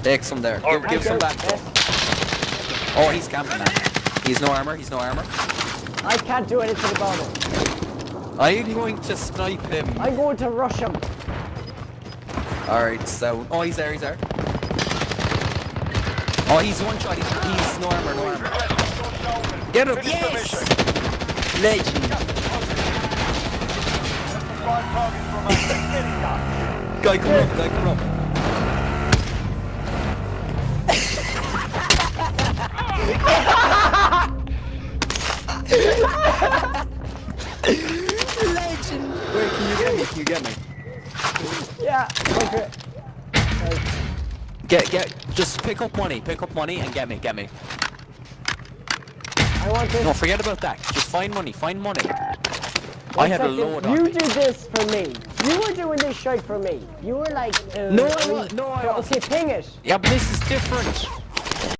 Take some there. Give some back. Oh, he's camping now. He's no armor. He's no armor. I can't do anything about it. I'm going to snipe him. I'm going to rush him. Alright, so... Oh, he's there, he's there. Oh, he's one shot. He's no armor, no armor. Get him! Yes! Legend. Guy, come up, guy, come up. Legend! Wait, can you get me? Can you get me? Yeah, okay. Just pick up money and get me. I want this. No, forget about that. Just find money. I had a load on You me. did this for me. You were doing this shit for me. You were like... No, I okay, ping it. Yeah, but this is different.